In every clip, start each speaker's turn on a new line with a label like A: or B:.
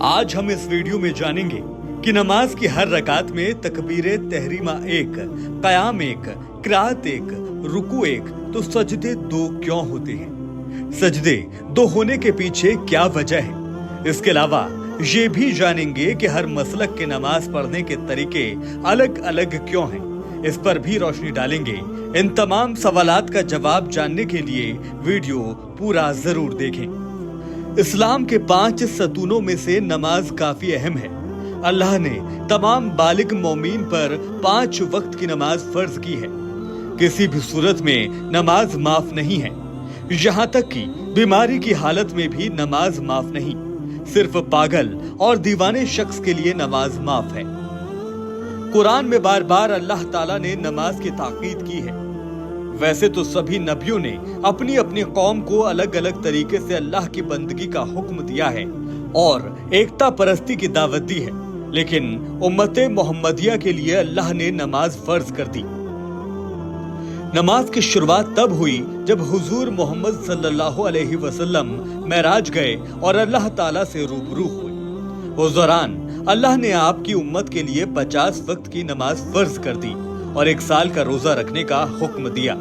A: आज हम इस वीडियो में जानेंगे कि नमाज की हर रकात में तकबीरे तहरीमा एक, क़याम एक, क़िराअत एक, रुकू एक तो सजदे दो क्यों होते हैं? सजदे दो होने के पीछे क्या वजह है? इसके अलावा ये भी जानेंगे कि हर मसलक के नमाज पढ़ने के तरीके अलग अलग क्यों हैं। इस पर भी रोशनी डालेंगे। इन तमाम सवालात का जवाब जानने के लिए वीडियो पूरा जरूर देखें। इस्लाम के 5 सतूनों में से नमाज काफी अहम है। अल्लाह ने तमाम बालिग मोमिन पर 5 वक्त की नमाज फर्ज की है। किसी भी सूरत में नमाज माफ नहीं है। यहाँ तक कि बीमारी की हालत में भी नमाज माफ नहीं। सिर्फ पागल और दीवाने शख्स के लिए नमाज माफ है। कुरान में बार बार अल्लाह ताला ने नमाज की ताकीद की है। वैसे तो सभी नबियों ने अपनी अपनी कौम को अलग अलग तरीके से अल्लाह की बंदगी का हुक्म दिया है और एकता परस्ती की दावत दी है, लेकिन उम्मते मोहम्मदिया के लिए अल्लाह ने नमाज फर्ज कर दी। नमाज की शुरुआत तब हुई जब हुजूर मोहम्मद सल्लल्लाहु अलैहि वसल्लम मेराज गए और अल्लाह ताला से रूबरू हुए। उस दौरान अल्लाह ने आपकी उम्मत के लिए 50 वक्त की नमाज फर्ज कर दी और 1 साल का रोजा रखने का हुक्म दिया।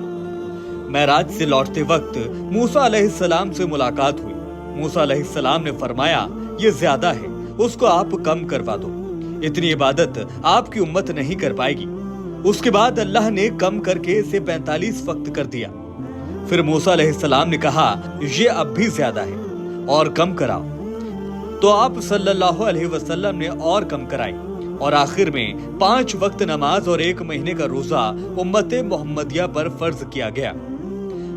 A: मेराज से लौटते वक्त मूसा अलैहिस्सलाम से मुलाकात हुई। मूसा अलैहिस्सलाम ने फरमाया, ये ज्यादा है, उसको आप कम करवा दो। इतनी इबादत आपकी उम्मत नहीं कर पाएगी। उसके बाद अल्लाह ने कम करके इसे 45 वक्त कर दिया। फिर मूसा अलैहिस्सलाम ने कहा, ये अब भी ज्यादा है और कम कराओ। तो आप सल्लल्लाहु अलैहि वसल्लम ने और कम कराई और आखिर में 5 वक्त नमाज और 1 महीने का रोजा उम्मते मोहम्मदिया पर फर्ज किया गया।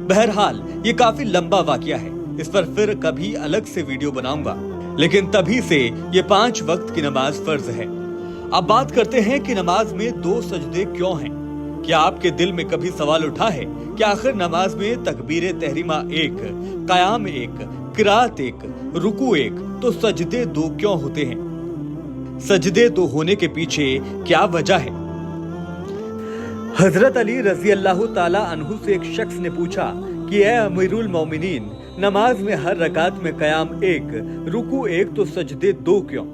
A: बहरहाल ये काफी लंबा वाकया है, इस पर फिर कभी अलग से वीडियो बनाऊंगा, लेकिन तभी से ये 5 वक्त की नमाज फर्ज है। अब बात करते हैं कि नमाज में 2 सजदे क्यों हैं। क्या आपके दिल में कभी सवाल उठा है कि आखिर नमाज में तकबीरे तहरीमा एक, क़याम एक, क़िराअत एक, रुकू एक तो सजदे 2 क्यों होते हैं? सजदे 2 होने के पीछे क्या वजह है? हजरत अली रजी अल्लाह ताला अन्हु से एक शख्स ने पूछा कि ए अमीरुल मोमिनीन, नमाज में हर रकात में क़याम एक, रुकू एक तो सजदे 2 क्यों?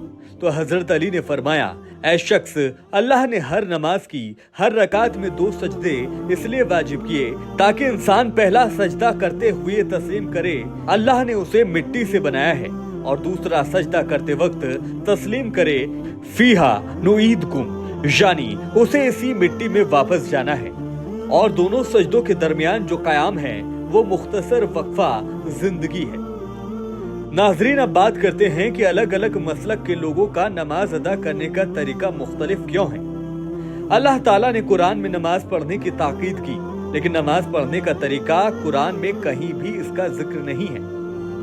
A: तो हजरत अली ने फरमाया, ऐ शख्स, अल्लाह ने हर नमाज की हर रकात में 2 सजदे इसलिए वाजिब किए ताकि इंसान पहला सजदा करते हुए तस्लीम करे अल्लाह ने उसे मिट्टी से बनाया है, और दूसरा सजदा करते वक्त तस्लीम करे फीहा नुईदकुम, यानी उसे इसी मिट्टी में वापस जाना है। और दोनों सजदों के दरमियान जो क़याम है वो मुख्तसर वक्फा जिंदगी है। नाजरीन, अब बात करते हैं कि अलग अलग मसलक के लोगों का नमाज अदा करने का तरीका मुख्तलिफ क्यों है। अल्लाह ताला ने कुरान में नमाज पढ़ने की ताकीद की, लेकिन नमाज पढ़ने का तरीका कुरान में कहीं भी इसका जिक्र नहीं है।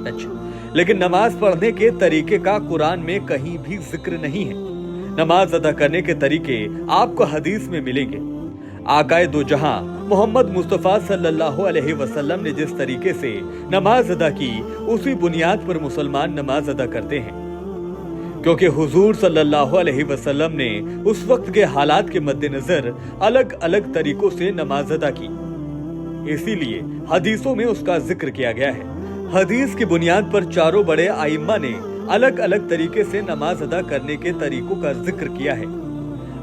A: अच्छा, लेकिन नमाज पढ़ने के तरीके का कुरान में कहीं भी जिक्र नहीं है। नमाज अदा करने के तरीके आपको हदीस में मिलेंगे। आकाए दो जहां मोहम्मद मुस्तफा सल्लल्लाहु अलैहि वसल्लम ने जिस तरीके से नमाज अदा की, उसी बुनियाद पर मुसलमान नमाज अदा करते हैं, क्योंकि हुजूर सल्लल्लाहु अलैहि वसल्लम ने उस वक्त के हालात के मद्देनजर अलग अलग तरीकों से नमाज अदा की, इसीलिए हदीसों में उसका जिक्र किया गया है। हदीस की बुनियाद पर चारों बड़े आइम्मा ने अलग अलग तरीके से नमाज अदा करने के तरीकों का जिक्र किया है।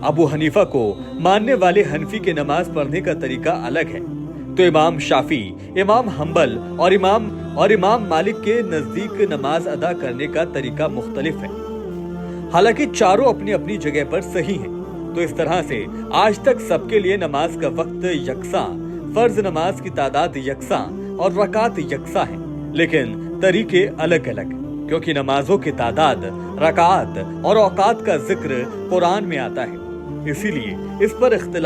A: अबू हनीफा को मानने वाले हनफी के नमाज पढ़ने का तरीका अलग है, तो इमाम शाफी, इमाम हम्बल और इमाम मालिक के नजदीक नमाज अदा करने का तरीका मुख्तलिफ है। हालांकि चारों अपनी अपनी जगह पर सही हैं। तो इस तरह से आज तक सबके लिए नमाज का वक्त यकसा, फर्ज नमाज की तादाद यकसा और रकात यकसा है, लेकिन तरीके अलग अलग, क्योंकि नमाजों की तादाद, रकात और औकात का जिक्र कुरान में आता है। इसीलिए इस पर इख्तिलाफ